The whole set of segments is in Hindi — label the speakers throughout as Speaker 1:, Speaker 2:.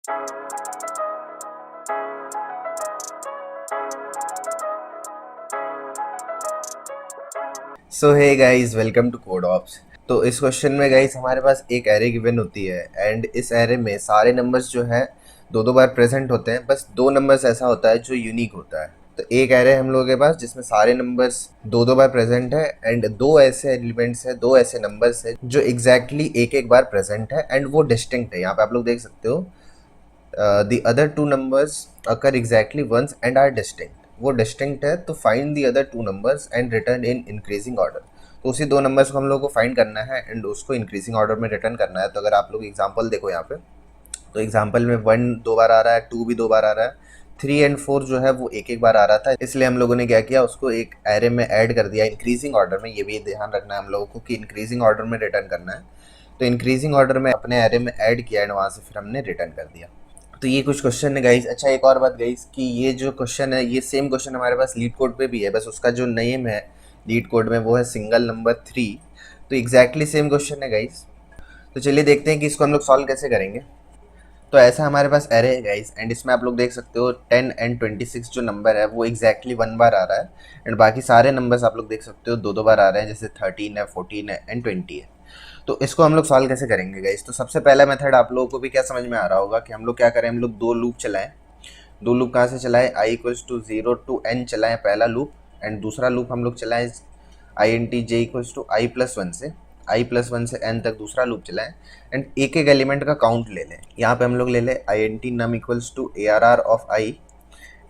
Speaker 1: So hey guys, welcome to Code Ops. तो इस क्वेश्चन में गाइस हमारे पास एक एरे गिवन होती है एंड इस एरे में सारे नंबर्स जो है दो दो बार प्रेजेंट होते हैं। बस दो नंबर्स ऐसा होता है जो यूनिक होता है। तो एक एरे हम लोगों के पास जिसमें सारे नंबर्स दो दो बार प्रेजेंट है एंड दो ऐसे एलिमेंट्स है, दो ऐसे नंबर्स है जो एग्जैक्टली एक एक बार प्रेजेंट है एंड वो डिस्टिंक्ट है। यहाँ पे आप लोग देख सकते हो the other two numbers occur exactly once and are distinct। वो डिस्टिंक्ट है तो find the other two numbers and return in increasing order. तो उसी दो नंबर्स को हम लोग को फाइंड करना है एंड उसको इंक्रीजिंग ऑर्डर में रिटर्न करना है। तो अगर आप लोग एग्जांपल देखो यहाँ पे, तो एग्जांपल में 1 दो बार आ रहा है, 2 भी दो बार आ रहा है, 3 एंड 4 जो है वो एक एक बार आ रहा था। इसलिए हम लोगों ने क्या किया, उसको एक एरे में ऐड कर दिया इंक्रीजिंग ऑर्डर में। ये भी ध्यान रखना है हम लोगों को कि इंक्रीजिंग ऑर्डर में रिटर्न करना है। तो इंक्रीजिंग ऑर्डर में अपने एरे में ऐड किया एंड वहाँ से फिर हमने रिटर्न कर दिया। तो ये कुछ क्वेश्चन है गाइस। अच्छा, एक और बात गाइस कि ये जो क्वेश्चन है ये सेम क्वेश्चन हमारे पास लीड कोड पे भी है, बस उसका जो नेम है लीड कोड में वो है सिंगल नंबर 3। तो एग्जैक्टली सेम क्वेश्चन है गाइस। तो चलिए देखते हैं कि इसको हम लोग सॉल्व कैसे करेंगे। तो ऐसा हमारे पास एरे है गाइस एंड इसमें आप लोग देख सकते हो 10 एंड 26 जो नंबर है वो एग्जैक्टली 1 बार आ रहा है एंड बाकी सारे नंबर्स आप लोग देख सकते हो दो दो बार आ रहे हैं, जैसे 13 है, 14 है एंड 20 है। तो इसको हम लोग सॉल्व कैसे करेंगे गाइस। तो सबसे पहला मेथड आप लोगों को भी क्या समझ में आ रहा होगा कि हम लोग क्या करें, हम लोग दो लूप चलाएं। दो लूप कहाँ से चलाएं, i equals to 0 to n चलाएं पहला लूप एंड दूसरा लूप हम लोग चलाएं int j equals to i+1 से i+1 से n तक दूसरा लूप चलाएं एंड एक एक एलिमेंट का काउंट ले लें। यहाँ पे हम लोग ले लें int num equals to arr of i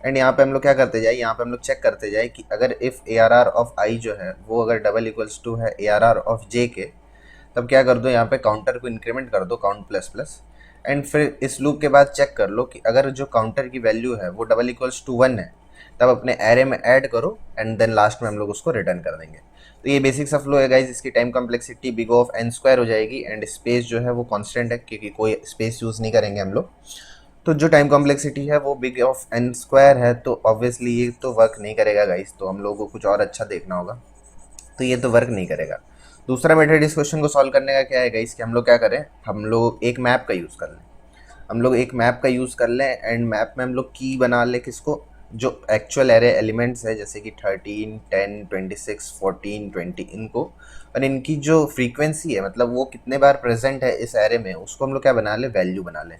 Speaker 1: and यहाँ पे हम लोग क्या करते जाए, यहाँ पे हम लोग चेक करते जाए कि अगर इफ़ arr ऑफ i जो है वो अगर डबल इक्वल्स टू है arr ऑफ j के, तब क्या कर दो, यहाँ पे काउंटर को इंक्रीमेंट कर दो काउंट प्लस प्लस एंड फिर इस लूप के बाद चेक कर लो कि अगर जो काउंटर की वैल्यू है वो डबल इक्वल्स टू 1 है, तब अपने एरे में ऐड करो एंड देन लास्ट में हम लोग उसको रिटर्न कर देंगे। तो ये बेसिक सा फ्लो है गाइज। इसकी time complexity big of n square हो जाएगी एंड स्पेस जो है वो कांस्टेंट है क्योंकि कोई स्पेस यूज़ नहीं करेंगे हम लोग। तो जो टाइम कॉम्प्लेक्सिटी है वो बिग ऑफ n स्क्वायर है, तो ऑब्वियसली ये तो वर्क नहीं करेगा गाइज। तो हम लोगों को कुछ और अच्छा देखना होगा, तो ये तो वर्क नहीं करेगा। दूसरा मेथड इस क्वेश्चन को सॉल्व करने का क्या है गाइस कि हम लोग क्या करें, हम लोग एक मैप का यूज़ कर लें। हम लोग एक मैप का यूज़ कर लें एंड मैप में हम लोग की बना लें किसको, जो एक्चुअल एरे एलिमेंट्स है जैसे कि 13, 10, 26, 14, 20 इनको, और इनकी जो फ्रीक्वेंसी है मतलब वो कितने बार प्रेजेंट है इस एरे में, उसको हम लोग क्या बना लें, वैल्यू बना लें।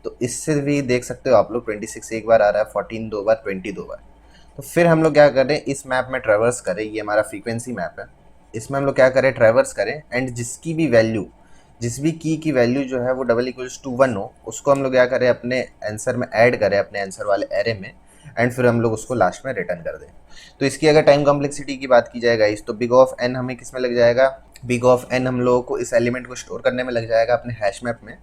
Speaker 1: तो इससे भी देख सकते हो आप लोग 26 एक बार आ रहा है, 14 दो बार, 20 दो बार। तो फिर हम लोग क्या करें, इस मैप में ट्रैवर्स करें, ये हमारा फ्रीक्वेंसी मैप है, इसमें हम लोग क्या करें, ट्रैवर्स करें एंड जिसकी भी वैल्यू, जिस भी की वैल्यू जो है वो डबल इक्वल्स टू 1 हो, उसको हम लोग क्या करें, अपने आंसर में ऐड करें, अपने आंसर वाले एरे में, एंड फिर हम लोग उसको लास्ट में रिटर्न कर दें। तो इसकी अगर टाइम कॉम्प्लेक्सिटी की बात की जाए गाइस, तो बिग ऑफ एन हमें किस में लग जाएगा, बिग ऑफ एन हम लोगों को इस एलिमेंट को स्टोर करने में लग जाएगा अपने हैश मैप में,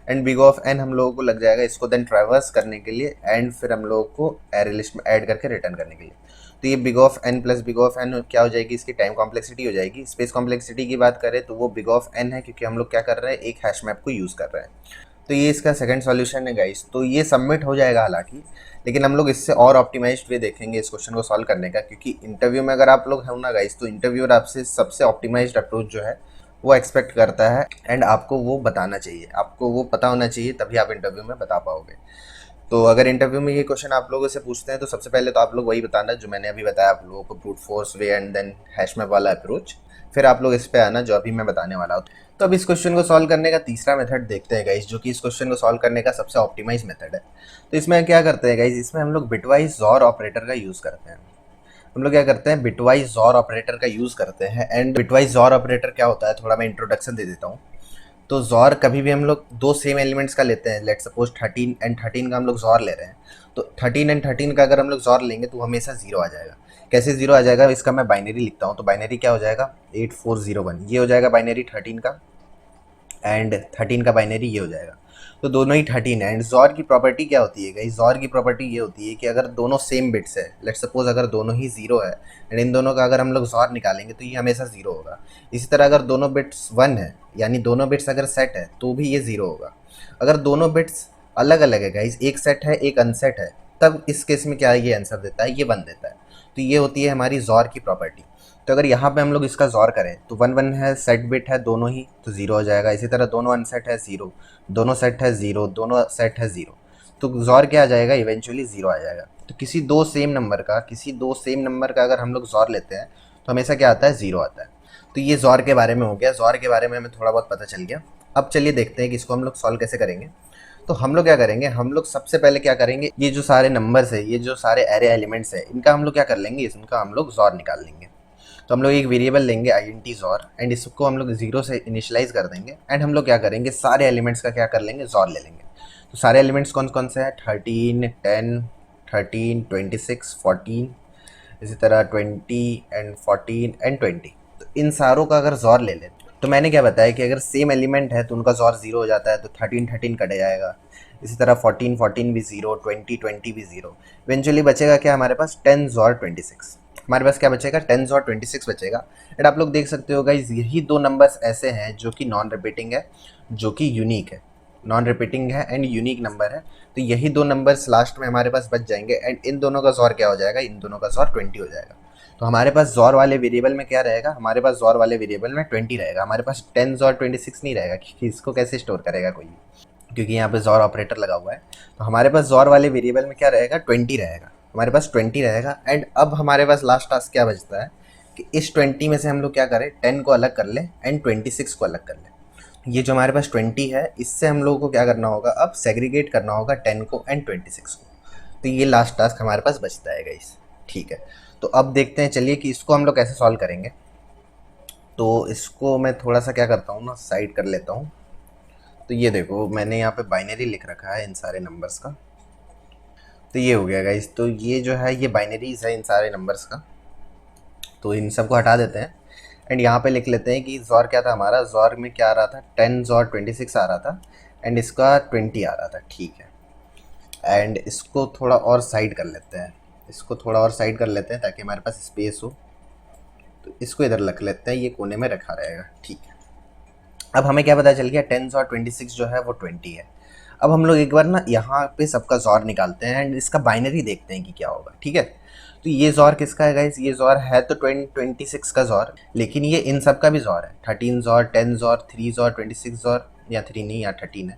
Speaker 1: एंड बिग ऑफ एन हम लोगों को लग जाएगा इसको देन ट्रैवर्स करने के लिए एंड फिर हम लोगों को एरे लिस्ट में ऐड करके रिटर्न करने के लिए। तो ये big of n plus big of n क्या हो जाएगी, इसकी टाइम कॉम्प्लेक्सिटी हो जाएगी। स्पेस कॉम्प्लेक्सिटी की बात करें तो वो बिग ऑफ एन है क्योंकि हम लोग क्या कर रहे हैं, एक हैश मैप को यूज़ कर रहे हैं। तो ये इसका सेकंड सॉल्यूशन है गाइस। तो ये सबमिट हो जाएगा हालांकि, लेकिन हम लोग इससे और ऑप्टिमाइज्ड वे देखेंगे इस क्वेश्चन को सॉल्व करने का, क्योंकि इंटरव्यू में अगर आप लोग हो ना गाइस, तो इंटरव्यूअर आपसे सबसे ऑप्टिमाइज्ड अप्रोच जो है वो एक्सपेक्ट करता है एंड आपको वो बताना चाहिए, आपको वो पता होना चाहिए, तभी आप इंटरव्यू में बता पाओगे। तो अगर इंटरव्यू में ये क्वेश्चन आप लोगों से पूछते हैं तो सबसे पहले तो आप लोग वही बताना जो मैंने अभी बताया आप लोगों को, brute force way and then hash map वाला अप्रोच। फिर आप लोग इस पे आना जो अभी मैं बताने वाला हूँ। तो अब इस क्वेश्चन को सॉल्व करने का तीसरा मेथड देखते हैं गाइस, जो कि इस क्वेश्चन को सॉल्व करने का सबसे ऑप्टिमाइज मेथड है। तो इसमें क्या करते हैं गाइस, इसमें हम लोग बिटवाइज जॉर ऑपरेटर का यूज़ करते हैं। हम लोग क्या करते हैं, बिटवाइज जॉर ऑपरेटर का यूज़ करते हैं। एंड बिटवाइज जॉर ऑपरेटर क्या होता है, थोड़ा मैं इंट्रोडक्शन दे देता हूँ। तो जॉर कभी भी हम लोग दो सेम एलिमेंट्स का लेते हैं, लेट सपोज 13 एंड 13 का हम लोग जॉर ले रहे हैं, तो 13 एंड 13 का अगर हम लोग जॉर लेंगे तो हमेशा जीरो आ जाएगा। कैसे जीरो आ जाएगा, इसका मैं बाइनरी लिखता हूँ। तो बाइनरी क्या हो जाएगा, 8401, ये हो जाएगा बाइनरी 13 का एंड 13 का बाइनरी ये हो जाएगा। तो दोनों ही 13 है। एंड जॉर की प्रॉपर्टी क्या होती है गाइस, जॉर की प्रॉपर्टी ये होती है कि अगर दोनों सेम बिट्स है, लेट सपोज अगर दोनों ही जीरो है एंड इन दोनों का अगर हम लोग जॉर निकालेंगे तो ये हमेशा जीरो होगा। इसी तरह अगर दोनों बिट्स 1 है, यानी दोनों बिट्स अगर सेट है तो भी ये जीरो होगा। अगर दोनों बिट्स अलग अलग है गाइस, एक सेट है एक अनसेट है, तब इस केस में क्या ये आंसर देता है, ये 1 देता है। तो ये होती है हमारी जॉर की प्रॉपर्टी। तो अगर यहाँ पे हम लोग इसका जॉर करें तो 1 1 है, सेट बिट है दोनों ही, तो 0 हो जाएगा। इसी तरह दोनों अनसेट है 0, दोनों सेट है 0, दोनों सेट है 0, तो जॉर क्या आ जाएगा, इवेंचुअली 0 आ जाएगा। तो किसी दो सेम नंबर का अगर हम लोग जॉर लेते हैं तो हमेशा क्या आता है, 0 आता है। तो ये जॉर के बारे में हो गया, जॉर के बारे में हमें थोड़ा बहुत पता चल गया। अब चलिए देखते हैं कि इसको हम लोग सॉल्व कैसे करेंगे। तो हम लोग क्या करेंगे, हम लोग सबसे पहले क्या करेंगे, ये जो सारे नंबर्स है, ये जो सारे एरे एलिमेंट्स है, इनका हम लोग क्या कर लेंगे, इनका हम लोग जॉर निकाल लेंगे। तो हम लोग एक वेरिएबल लेंगे int जॉर, एंड इसको हम लोग 0 से इनिशियलाइज कर देंगे, एंड हम लोग क्या करेंगे, सारे एलिमेंट्स का क्या कर लेंगे, जॉर ले लेंगे। तो सारे एलिमेंट्स कौन कौन से हैं, 13, 10, 13, 26, 14, इसी तरह 20 एंड 14 एंड 20। तो इन सारों का अगर जॉर ले लें, तो मैंने क्या बताया कि अगर सेम एलिमेंट है तो उनका जॉर 0 हो जाता है, तो 13 13 कट जाएगा। इसी तरह 14 14 भी 0, 20 20 भी 0। इवेंचुअली बचेगा क्या हमारे पास, 10 जॉर 26। हमारे पास क्या बचेगा, 10 और 26 बचेगा। एंड आप लोग देख सकते हो गाइज, यही दो नंबर्स ऐसे हैं जो कि नॉन रिपीटिंग है, जो कि यूनिक है, नॉन रिपीटिंग है एंड यूनिक नंबर है। तो यही दो नंबर्स लास्ट में हमारे पास बच जाएंगे, एंड इन दोनों का जॉर क्या हो जाएगा, इन दोनों का जॉर 20 हो जाएगा। तो हमारे पास जॉर वाले वेरिएबल में क्या रहेगा, हमारे पास जॉर वाले वेरिएबल में 20 रहेगा, हमारे पास 10 और 26 नहीं रहेगा, क्योंकि इसको कैसे स्टोर करेगा कोई, क्योंकि यहाँ पे जॉर ऑपरेटर लगा हुआ है। तो हमारे पास जॉर वाले वेरिएबल में क्या रहेगा, 20 रहेगा, हमारे पास 20 रहेगा। एंड अब हमारे पास लास्ट टास्क क्या बचता है कि इस 20 में से हम लोग क्या करें, 10 को अलग कर लें एंड 26 को अलग कर लें। ये जो हमारे पास 20 है, इससे हम लोगों को क्या करना होगा, अब सेग्रीगेट करना होगा 10 को एंड 26 को। तो ये लास्ट टास्क हमारे पास बचता है गाइस, ठीक है। तो अब देखते हैं, चलिए कि इसको हम लोग कैसे सॉल्व करेंगे। तो इसको मैं थोड़ा सा क्या करता हूँ ना, साइड कर लेता हूँ। तो ये देखो, मैंने यहाँ पे बाइनरी लिख रखा है इन सारे नंबर्स का। तो ये हो गया गाइस, तो ये जो है ये बाइनरीज है इन सारे नंबर्स का। तो इन सबको हटा देते हैं, एंड यहाँ पे लिख लेते हैं कि जॉर क्या था हमारा, जॉर में क्या आ रहा था, 10 जॉर 26 आ रहा था, एंड इसका 20 आ रहा था, ठीक है। एंड इसको थोड़ा और साइड कर लेते हैं, इसको थोड़ा और साइड कर लेते हैं ताकि हमारे पास स्पेस हो। तो इसको इधर रख लेते हैं, ये कोने में रखा रहेगा, ठीक है। अब हमें क्या पता चल गया, 10 और 26 जो है वो 20 है। अब हम लोग एक बार ना यहाँ पे सबका जॉर निकालते हैं एंड इसका बाइनरी देखते हैं कि क्या होगा, ठीक है। तो ये जॉर किसका है गाइस, ये जॉर है तो 26 का जॉर, लेकिन ये इन सब का भी जॉर है, 13 जॉर, 10 जॉर, 3 जॉर, 26 जॉर, या 3 नहीं, या 13 है,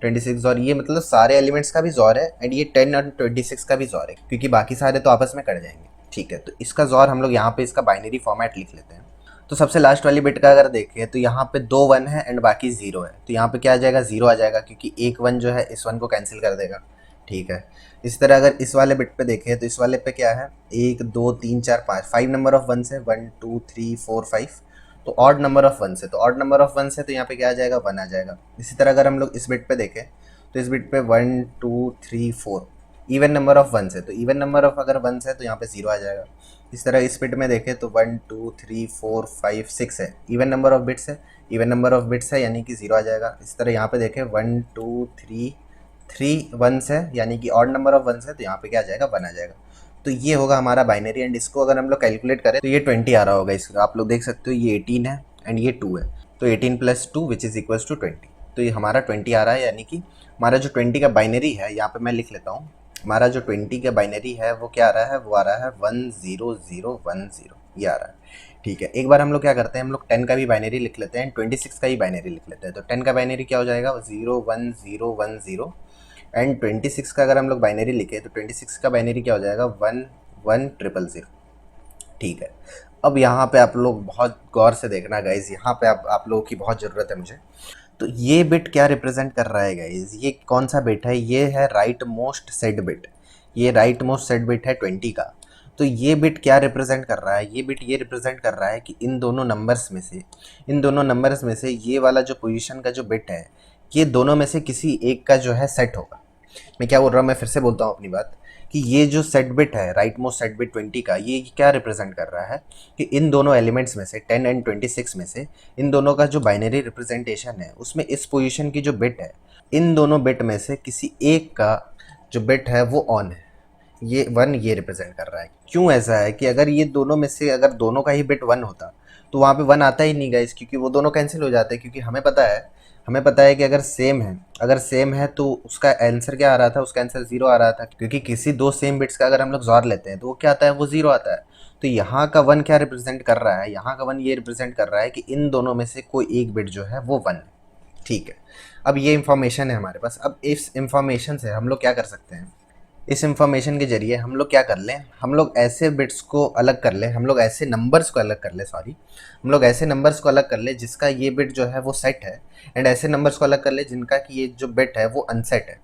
Speaker 1: 26 जॉर। ये मतलब सारे एलिमेंट्स का भी जॉर है, एंड ये 10 और 26 का भी जॉर है, क्योंकि बाकी सारे तो आपस में कट जाएंगे, ठीक है। तो इसका जॉर हम लोग यहाँ पे इसका बाइनरी फॉर्मेट लिख लेते हैं। तो सबसे लास्ट वाली बिट का अगर देखें तो यहाँ पे 2 1 है एंड बाकी 0 है, तो यहाँ पे क्या आ जाएगा, 0 आ जाएगा, क्योंकि एक 1 जो है इस 1 को कैंसिल कर देगा, ठीक है। इसी तरह अगर इस वाले बिट पे देखें तो इस वाले पे क्या है, 1 2 3 4 5, 5 नंबर ऑफ 1 है, 1 2 3 4 5। तो ऑड नंबर ऑफ 1 है, तो ऑड नंबर ऑफ 1 है, तो यहाँ पे क्या आ जाएगा, 1 आ जाएगा। इसी तरह अगर हम लोग इस बिट पे देखें तो इस बिट पे 1 2 3 4 इवन नंबर ऑफ 1 है, तो इवन नंबर ऑफ अगर 1 है तो यहाँ पे 0 आ जाएगा। इस तरह इस बिट में देखें तो 1 2 3 4 5 6 है, इवन नंबर ऑफ बिट्स है, इवन नंबर ऑफ बिट्स है, यानी कि 0 आ जाएगा। इस तरह यहाँ पे देखें 1 2 3 3 1 है, यानी कि ऑड नंबर ऑफ 1 है, तो यहाँ पे क्या आ जाएगा, 1 आ जाएगा। तो ये होगा हमारा बाइनरी, एंड इसको अगर हम लोग कैलकुलेट करें तो ये 20 आ रहा होगा। इसका आप लोग देख सकते हो, ये 18 है एंड ये 2 है, तो 18 + 2 विच इज़ इक्वल्स टू 20। तो ये हमारा 20 आ रहा है, यानी कि हमारा जो 20 का बाइनरी है, यहाँ पे मैं लिख लेता हूँ, हमारा जो 20 का बाइनरी है वो क्या आ रहा है, वो आ रहा है 10010, ये आ रहा है, ठीक है। एक बार हम लोग क्या करते हैं, हम लोग 10 का भी बाइनरी लिख लेते हैं, 26 का ही बाइनरी लिख लेते हैं। तो 10 का बाइनरी क्या हो जाएगा, 01010, एंड 26 का अगर हम लोग बाइनरी लिखे तो 26 का बाइनरी क्या हो जाएगा, 11000, ठीक है। अब यहाँ पे आप लोग बहुत गौर से देखना गाइज, यहाँ पे आप लोगों की बहुत ज़रूरत है मुझे। तो ये बिट क्या रिप्रेजेंट कर रहा है गाइज, ये कौन सा बिट है, ये है राइट मोस्ट सेट बिट। ये राइट मोस्ट सेट बिट है 20 का। तो ये बिट क्या रिप्रेजेंट कर रहा है, ये बिट ये रिप्रेजेंट कर रहा है कि इन दोनों नंबर्स में से ये वाला जो पोजीशन का जो बिट है, ये दोनों में से किसी एक का जो है सेट होगा। मैं क्या बोल रहा हूँ, मैं फिर से बोलता हूँ अपनी बात, कि ये जो सेट बिट है, राइट मोस्ट सेट बिट 20 का, ये क्या रिप्रेजेंट कर रहा है कि इन दोनों एलिमेंट्स में से 10 एंड 26 में से इन दोनों का जो बाइनरी रिप्रेजेंटेशन है, उसमें इस पोजीशन की जो बिट है, इन दोनों बिट में से किसी एक का जो बिट है वो ऑन है, ये 1 ये रिप्रेजेंट कर रहा है। क्यों ऐसा है कि अगर ये दोनों में से अगर दोनों का ही बिट 1 होता तो वहाँ पे 1 आता ही नहीं गाइस, क्योंकि वो दोनों कैंसिल हो जाते हैं। क्योंकि हमें पता है कि अगर सेम है तो उसका आंसर क्या आ रहा था, उसका आंसर 0 आ रहा था, क्योंकि किसी दो सेम बिट्स का अगर हम लोग जॉर लेते हैं तो वो क्या आता है, वो 0 आता है। तो यहाँ का वन क्या रिप्रेजेंट कर रहा है, यहाँ का वन ये रिप्रेजेंट कर रहा है कि इन दोनों में से कोई एक बिट जो है वो वन है, ठीक है। अब ये इंफॉर्मेशन है हमारे पास। अब इस इंफॉर्मेशन से हम लोग क्या कर सकते हैं, इस इंफॉर्मेशन के जरिए हम लोग क्या कर लें, हम लोग ऐसे बिट्स को अलग कर लें, हम लोग ऐसे नंबर्स को अलग कर लें, सॉरी, हम लोग ऐसे नंबर्स को अलग कर लें जिसका ये बिट जो है वो सेट है, एंड ऐसे नंबर्स को अलग कर लें जिनका कि ये जो बिट है वो अनसेट है।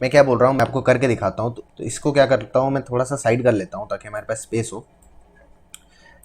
Speaker 1: मैं क्या बोल रहा हूँ, मैं आपको करके दिखाता हूँ। तो इसको क्या करता हूँ, मैं थोड़ा सा साइड कर लेता हूँ ताकि हमारे पास स्पेस हो,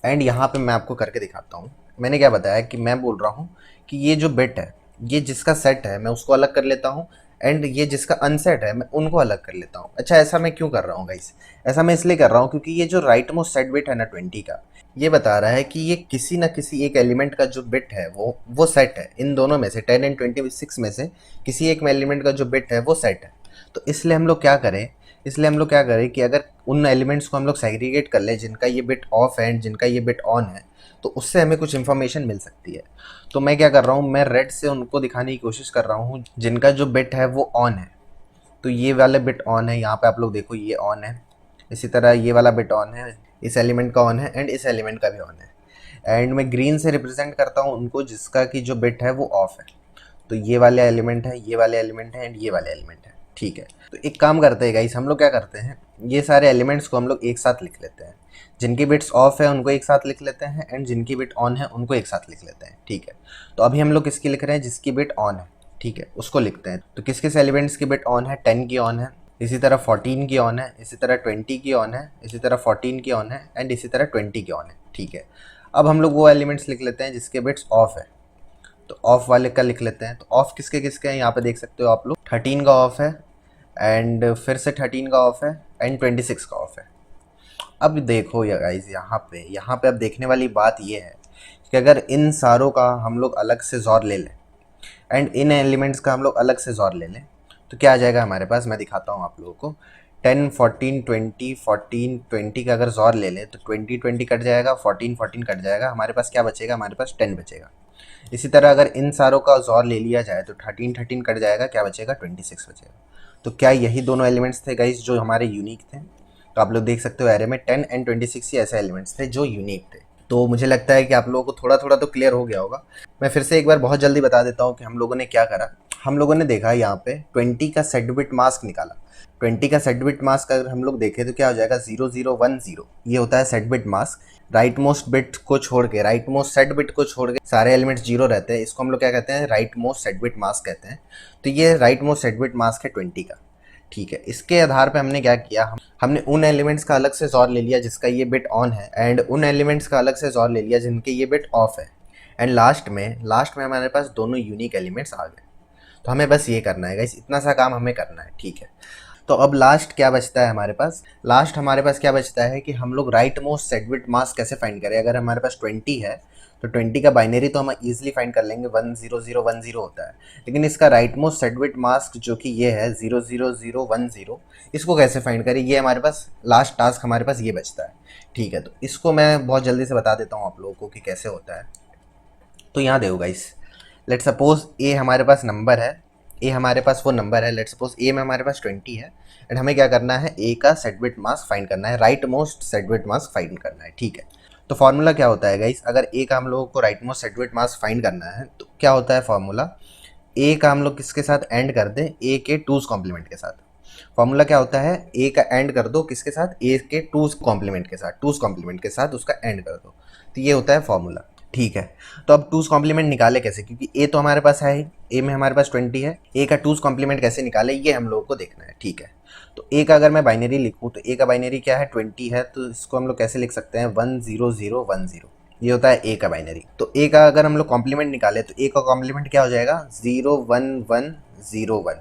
Speaker 1: एंड यहाँ पे मैं आपको करके दिखाता हूँ। मैंने क्या बताया कि मैं बोल रहा हूँ कि ये जो बिट है, ये जिसका सेट है मैं उसको अलग कर लेता हूँ, एंड ये जिसका अनसेट है मैं उनको अलग कर लेता हूँ। अच्छा, ऐसा मैं क्यों कर रहा हूँ गाइस, ऐसा मैं इसलिए कर रहा हूँ क्योंकि ये जो राइट मोस्ट सेट बिट है ना 20 का, ये बता रहा है कि ये किसी ना किसी एक एलिमेंट का जो बिट है वो सेट है, इन दोनों में से 10 एंड 26 में से किसी एक एलिमेंट का जो बिट है वो सेट है। तो इसलिए हम लोग क्या करें, इसलिए हम लोग क्या करें कि अगर उन एलिमेंट्स को हम लोग सेग्रीगेट कर लें जिनका ये बिट ऑफ है एंड जिनका ये बिट ऑन है, तो उससे हमें कुछ इन्फॉर्मेशन मिल सकती है। तो मैं क्या कर रहा हूँ, मैं रेड से उनको दिखाने की कोशिश कर रहा हूँ जिनका जो बिट है वो ऑन है। तो ये वाला बिट ऑन है, यहाँ पे आप लोग देखो ये ऑन है, इसी तरह ये वाला बिट ऑन है, इस एलिमेंट का ऑन है एंड इस एलिमेंट का भी ऑन है। एंड मैं ग्रीन से रिप्रेजेंट करता हूँ उनको जिसका की जो बिट है वो ऑफ है। तो ये वाले एलिमेंट है, ये वाले एलिमेंट है एंड ये वाले एलिमेंट है, ठीक है। तो एक काम करते हैं गाइस, हम लोग क्या करते हैं, ये सारे एलिमेंट्स को हम लोग एक साथ लिख लेते हैं। जिनकी बिट्स ऑफ है उनको एक साथ लिख लेते हैं एंड जिनकी बिट ऑन है उनको एक साथ लिख लेते हैं, ठीक है। तो अभी हम लोग किसकी लिख रहे हैं, जिसकी बिट ऑन है, ठीक है, उसको लिखते हैं। तो किस किस एलिमेंट्स की बिट ऑन है, 10 की ऑन है, इसी तरह 14 की ऑन है, इसी तरह 20 की ऑन है, इसी तरह 14 की ऑन है एंड इसी तरह 20 की ऑन है, ठीक है। अब हम लोग वो एलिमेंट्स लिख लेते हैं जिसके बिट्स ऑफ है। तो ऑफ वाले का लिख लेते हैं। तो ऑफ किसके किसके हैं, यहाँ पे देख सकते हो आप लोग, 13 का ऑफ है एंड फिर से 13 का ऑफ है एंड 26 का ऑफ है। अब देखो या गाइज, यहाँ पे अब देखने वाली बात ये है कि अगर इन सारों का हम लोग अलग से ज़ोर ले लें एंड इन एलिमेंट्स का हम लोग अलग से ज़ोर ले लें, तो क्या आ जाएगा हमारे पास, मैं दिखाता हूँ आप लोगों को। 10 14 20 14 20 का अगर ज़ोर ले लें तो 20 20 कट जाएगा, 14 14 कट जाएगा, हमारे पास क्या बचेगा, हमारे पास 10 बचेगा। इसी तरह अगर इन सारों का ज़ोर ले लिया जाए तो 13 13 कट जाएगा, क्या बचेगा, 26 बचेगा। तो क्या यही दोनों एलिमेंट्स थे गाइस जो हमारे यूनिक थे। तो आप लोग देख सकते हो एरे में 10 एंड 26 ही ऐसे एलिमेंट्स थे जो यूनिक थे। तो मुझे लगता है कि आप लोगों को थोड़ा थोड़ा तो क्लियर हो गया होगा। मैं फिर से एक बार बहुत जल्दी बता देता हूँ कि हम लोगों ने क्या करा। हम लोगों ने देखा यहाँ पे 20 का सेट बिट मास्क निकाला। 20 का सेट बिट मास्क अगर हम लोग देखें तो क्या हो जाएगा, 0 0 1 0, ये होता है set bit mask. Right most bit को छोड़ के, राइट मोस्ट सेट बिट को छोड़ के सारे एलिमेंट्स जीरो रहते हैं, इसको हम लोग क्या कहते हैं, right most set bit mask कहते हैं। तो ये right most set bit mask है 20 का, ठीक है। इसके आधार पे हमने क्या किया, हमने उन एलिमेंट्स का अलग से ज़ोर ले लिया जिसका ये बिट ऑन है एंड उन एलिमेंट्स का अलग से ज़ोर ले लिया जिनके ये बिट ऑफ है, एंड लास्ट में हमारे पास दोनों यूनिक एलिमेंट्स आ गए। तो हमें बस ये करना है गाइस, इतना सा काम हमें करना है, ठीक है। तो अब लास्ट क्या बचता है हमारे पास, लास्ट हमारे पास क्या बचता है कि हम लोग right most set bit mask कैसे फाइंड करें। अगर हमारे पास 20 है तो 20 का बाइनरी तो हम इजीली फाइंड कर लेंगे, 1 0 0 1 0 होता है। लेकिन इसका right most set bit mask जो कि ये है 0 0 0 1 0, इसको कैसे फाइंड करें, ये हमारे पास लास्ट टास्क हमारे पास ये बचता है, ठीक है। तो इसको मैं बहुत जल्दी से बता देता हूँ आप लोगों को कि कैसे होता है। तो यहाँ देखो गाइस, लेट सपोज ए हमारे पास नंबर है, ए हमारे पास वो नंबर है, लेट सपोज ए में हमारे पास 20 है एंड हमें क्या करना है, ए का सेट बिट मास्क फाइंड करना है, right most set bit mask find करना है, ठीक है। तो फार्मूला क्या होता है गाइस, अगर ए का हम लोगों को right most set bit mask find करना है तो क्या होता है फार्मूला, ए का हम लोग किसके साथ एंड कर दें, ए के टूज कॉम्प्लीमेंट के साथ। फॉर्मूला क्या होता है, ए का एंड कर दो किसके साथ, ए के टूज कॉम्प्लीमेंट के साथ, टूज कॉम्प्लीमेंट के साथ उसका एंड कर दो। तो ये होता है फॉर्मूला, ठीक है। तो अब टूज कॉम्प्लीमेंट निकाले कैसे, क्योंकि ए तो हमारे पास है ही, ए में हमारे पास 20 है, ए का टूज कॉम्प्लीमेंट कैसे निकाले ये हम लोगों को देखना है, ठीक है। तो ए का अगर मैं बाइनरी लिखूँ तो ए का बाइनरी क्या है, 20 है, तो इसको हम लोग कैसे लिख सकते हैं, 1 0 0 1 0, ये होता है ए का बाइनरी। तो ए का अगर हम लोग कॉम्प्लीमेंट निकाले तो ए का कॉम्प्लीमेंट क्या हो जाएगा, 0 1 1 0 1।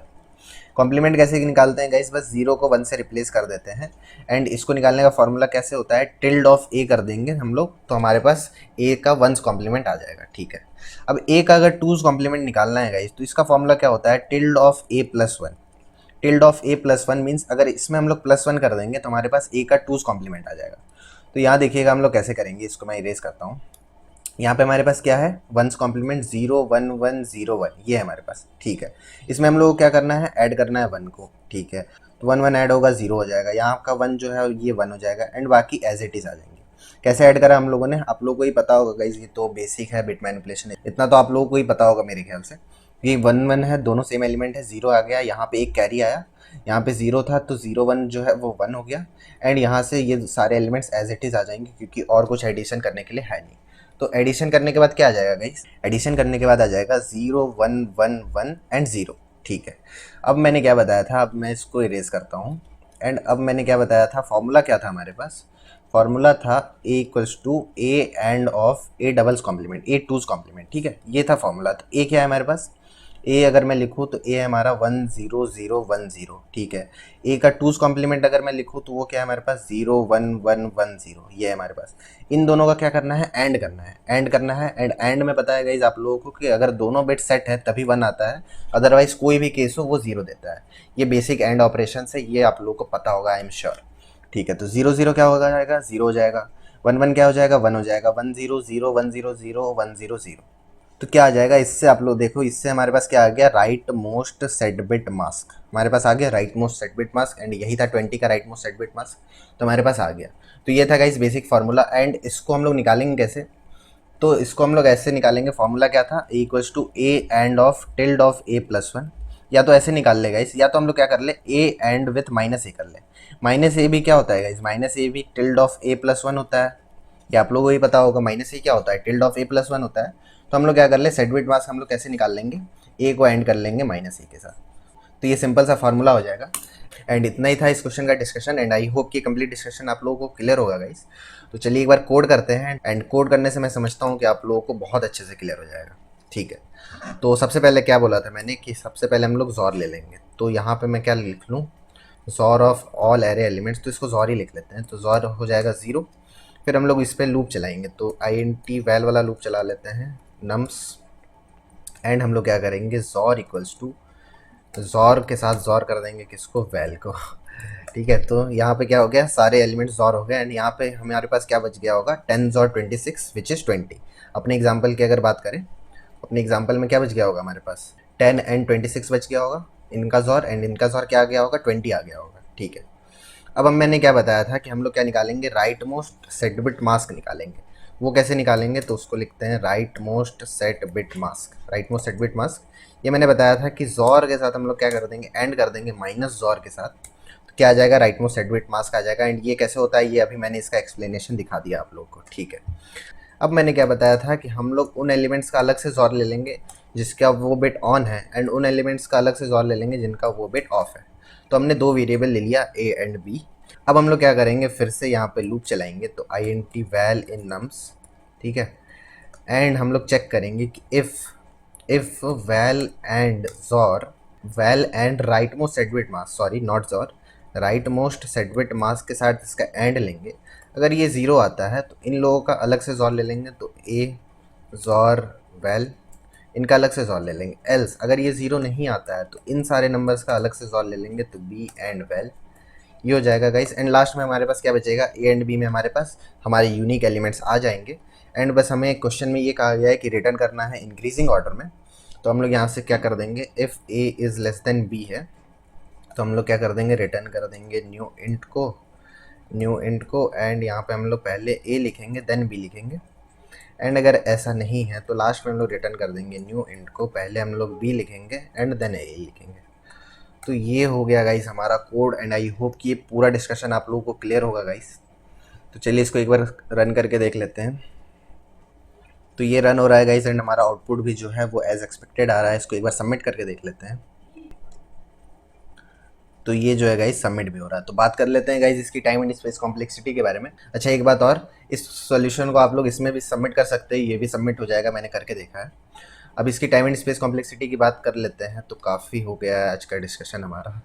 Speaker 1: कॉम्प्लीमेंट कैसे निकालते हैं गाइस, बस 0 को 1 से रिप्लेस कर देते हैं एंड इसको निकालने का फॉर्मूला कैसे होता है, टिल्ड ऑफ ए कर देंगे हम लोग, तो हमारे पास ए का 1s कॉम्प्लीमेंट आ जाएगा, ठीक है। अब ए का अगर 2s कॉम्प्लीमेंट निकालना है गाइस तो इसका फॉर्मूला क्या होता है, tilde of a plus 1। Tilde of a plus 1 means अगर इसमें हम लोग +1 कर देंगे तो हमारे पास ए का 2s कॉम्प्लीमेंट आ जाएगा। तो यहाँ देखिएगा हम लोग कैसे करेंगे, इसको मैं इरेज करता हूँ। यहाँ पे हमारे पास क्या है, 1s कॉम्प्लीमेंट 0 1 1 0 1, ये है हमारे पास, ठीक है। इसमें हम लोग को क्या करना है, ऐड करना है 1 को, ठीक है। तो 1 1 ऐड होगा 0 हो जाएगा, यहाँ का 1 जो है ये 1 हो जाएगा एंड बाकी एज इट इज़ आ जाएंगे। कैसे ऐड करा हम लोगों ने, आप लोगों को ही पता होगा गाइज, ये तो बेसिक है बिट मैनिपुलेशन, इतना तो आप लोगों को ही पता होगा मेरे ख्याल से। ये 1 1 है, दोनों सेम एलिमेंट है, 0 आ गया, यहाँ पे एक कैरी आया, यहाँ पे 0 था तो 0 1 जो है वो 1 हो गया, एंड यहाँ से ये सारे एलिमेंट्स एज इट इज़ आ जाएंगे क्योंकि और कुछ एडिशन करने के लिए है नहीं। तो एडिशन करने के बाद क्या आ जाएगा गाइस, एडिशन करने के बाद आ जाएगा 0 1 1 1 एंड 0। ठीक है, अब मैंने क्या बताया था, अब मैं इसको इरेज करता हूँ। एंड अब मैंने क्या बताया था, फॉर्मूला क्या था हमारे पास, फॉर्मूला था a equals to a and of a doubles complement, a two's complement. ठीक है, ये था फॉर्मूला। तो ए क्या है हमारे पास, ए अगर मैं लिखूँ तो ए है हमारा 1 0 0 1 0। ठीक है, ए का टूज कॉम्प्लीमेंट अगर मैं लिखूँ तो वो क्या है हमारे पास 0 1 1 1 0, ये है हमारे पास। इन दोनों का क्या करना है, एंड करना है, एंड करना है। एंड में पता है गाइज आप लोगों को कि अगर दोनों बिट सेट है तभी 1 आता है, अदरवाइज कोई भी केस हो वो 0 देता है। ये बेसिक एंड ऑपरेशन है, ये आप लोगों को पता होगा आई एम श्योर। ठीक है, तो 0 0 क्या होगा जाएगा, 0 हो जाएगा, 1 1 क्या हो जाएगा, 1 हो जाएगा, 1 0 0 1 0 0 1 0 0। तो क्या आ जाएगा इससे, आप लोग देखो, इससे हमारे पास क्या आ गया, right most set bit mask हमारे पास आ गया, right most set bit mask, and यही था 20 का right most set bit mask, तो हमारे पास आ गया। तो ये था गाइस बेसिक फार्मूला। एंड इसको हम लोग निकालेंगे कैसे, तो इसको हम लोग ऐसे निकालेंगे, फार्मूला क्या था, a equals to a and of tilde of a plus 1, या तो ऐसे निकाल ले गाइस, या तो हम लोग क्या कर ले, ए एंड विथ माइनस ए कर ले। माइनस ए भी क्या होता है गाइस, माइनस ए भी टिल्ड ऑफ ए प्लस 1 होता है, ये आप लोगों को ही पता होगा, माइनस ए क्या होता है, टिल्ड ऑफ ए प्लस 1 होता है। तो हम लोग क्या कर ले, सेट बिट मास्क हम लोग कैसे निकाल लेंगे, ए को एंड कर लेंगे माइनस ए के साथ, तो ये सिंपल सा फार्मूला हो जाएगा। एंड इतना ही था इस क्वेश्चन का डिस्कशन, एंड आई होप कि कंप्लीट डिस्कशन आप लोगों को क्लियर होगा गाइस। तो चलिए एक बार कोड करते हैं, एंड कोड करने से मैं समझता हूँ कि आप लोगों को बहुत अच्छे से क्लियर हो जाएगा। ठीक है, तो सबसे पहले क्या बोला था मैंने कि सबसे पहले हम लोग जॉर ले लेंगे, तो यहाँ पे मैं क्या लिख लूँ, jaw of all array elements, तो इसको जॉर ही लिख लेते हैं, तो जॉर हो जाएगा 0। फिर हम लोग इस पर लूप चलाएंगे, तो int वैल वाला लूप चला लेते हैं, नम्स, एंड हम लोग क्या करेंगे, जॉर इक्वल्स टू, जॉर के साथ जॉर कर देंगे किसको, वैल को। ठीक है, तो यहाँ पे क्या हो गया, सारे एलिमेंट्स जॉर हो गए, एंड यहाँ पे हमारे पास क्या बच गया होगा, 10 जॉर 26 विच इज़ 20। अपने एग्जाम्पल की अगर बात करें, अपने एग्जाम्पल में क्या बच गया होगा हमारे पास, 10 एंड 26 बच गया होगा इनका जॉर, एंड इनका जॉर क्या आ गया होगा, 20 आ गया होगा। ठीक है, अब हम मैंने क्या बताया था कि हम लोग क्या निकालेंगे, right most set bit mask निकालेंगे। वो कैसे निकालेंगे, तो उसको लिखते हैं right most set bit mask, right most set bit mask. ये मैंने बताया था कि जॉर के साथ हम लोग क्या कर देंगे, एंड कर देंगे माइनस जॉर के साथ, तो क्या आ जाएगा, right most set bit mask आ जाएगा। एंड ये कैसे होता है, ये अभी मैंने इसका एक्सप्लेनेशन दिखा दिया आप लोग को। ठीक है, अब मैंने क्या बताया था कि हम लोग उन एलिमेंट्स का अलग से जॉर ले लेंगे जिसका वो बिट ऑन है, एंड उन एलिमेंट्स का अलग से जॉर ले लेंगे जिनका वो बिट ऑफ है। तो हमने दो वेरिएबल ले लिया ए एंड बी। अब हम लोग क्या करेंगे, फिर से यहाँ पे लूप चलाएंगे, तो int वैल इन नम्स। ठीक है, एंड हम लोग चेक करेंगे कि if val and XOR, val and right most set bit mask, sorry not XOR, right most set bit mask के साथ इसका एंड लेंगे। अगर ये 0 आता है तो इन लोगों का अलग से जॉर ले लेंगे, तो ए जॉर वैल, इनका अलग से जॉर ले लेंगे। एल्स अगर ये 0 नहीं आता है तो इन सारे नंबर्स का अलग से जॉर ले लेंगे, तो बी एंड वैल, ये हो जाएगा गाइस। एंड लास्ट में हमारे पास क्या बचेगा, ए एंड बी में हमारे पास हमारे यूनिक एलिमेंट्स आ जाएंगे। एंड बस हमें क्वेश्चन में ये कहा गया है कि रिटर्न करना है इंक्रीजिंग ऑर्डर में, तो हम लोग यहाँ से क्या कर देंगे, if a is less than b है तो हम लोग क्या कर देंगे, रिटर्न कर देंगे न्यू इंट को, एंड यहाँ पे हम लोग पहले ए लिखेंगे देन बी लिखेंगे। एंड अगर ऐसा नहीं है तो लास्ट में हम लोग रिटर्न कर देंगे न्यू इंट को, पहले हम लोग बी लिखेंगे एंड देन ए लिखेंगे। तो ये हो गया गाइस हमारा कोड, एंड आई होप कि ये पूरा डिस्कशन आप लोगों को क्लियर होगा गाइस। तो चलिए इसको एक बार रन करके देख लेते हैं। तो ये रन हो रहा है गाइस, एंड हमारा आउटपुट भी जो है वो एज एक्सपेक्टेड आ रहा है। इसको एक बार सबमिट करके देख लेते हैं। तो ये जो है गाइस सबमिट भी हो रहा है। तो बात कर लेते हैं गाइस इसकी टाइम एंड स्पेस कॉम्प्लेक्सिटी के बारे में। अच्छा एक बात और, इस सॉल्यूशन को आप लोग इसमें भी सबमिट कर सकते हैं, ये भी सबमिट हो जाएगा, मैंने करके देखा है। अब इसकी टाइम एंड स्पेस कॉम्प्लेक्सिटी की बात कर लेते हैं। तो काफ़ी हो गया है आज का डिस्कशन हमारा,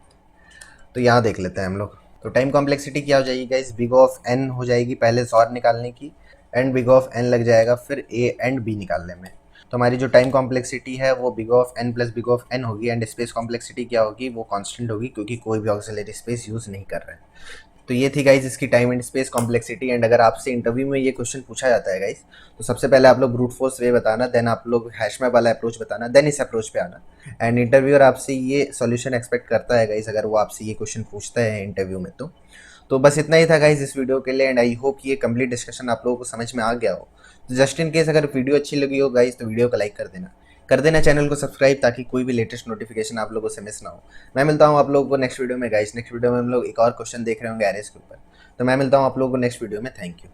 Speaker 1: तो यहाँ देख लेते हैं हम लोग। तो टाइम कॉम्प्लेक्सिटी क्या हो जाएगी गाइस, बिग ऑफ एन हो जाएगी पहले सॉर निकालने की, एंड बिग ऑफ एन लग जाएगा फिर ए एंड बी निकालने में। तो हमारी जो टाइम कॉम्प्लेक्सिटी है वो big of n plus big of n होगी, एंड स्पेस कॉम्प्लेक्सिटी क्या होगी, वो कांस्टेंट होगी क्योंकि कोई भी ऑक्सिलरी स्पेस यूज़ नहीं कर रहे हैं। तो ये थी गाइज इसकी time and space complexity. And अगर आपसे इंटरव्यू में ये क्वेश्चन पूछा जाता है गाइज, तो सबसे पहले आप लोग ब्रूट फोर्स वे बताना, देन आप लोग हैश मैप वाला अप्रोच बताना, देन इस अप्रोच पे आना। एंड इंटरव्यूअर आपसे ये सॉल्यूशन एक्सपेक्ट करता है गाइज, अगर वो आपसे ये क्वेश्चन पूछता है इंटरव्यू में। तो बस इतना ही था गाइज इस वीडियो के लिए। एंड आई होप ये कंप्लीट डिस्कशन आप लोगों को समझ में आ गया हो। तो जस्ट इन केस अगर वीडियो अच्छी लगी हो गाइज, तो वीडियो को लाइक कर देना चैनल को सब्सक्राइब, ताकि कोई भी लेटेस्ट नोटिफिकेशन आप लोगों से मिस ना हो। मैं मिलता हूँ आप लोगों को नेक्स्ट वीडियो में गाइज। नेक्स्ट वीडियो में हम लोग एक और क्वेश्चन देख रहे होंगे एरेस के ऊपर। तो मैं मिलता हूँ आप लोगों को नेक्स्ट वीडियो में। Thank you.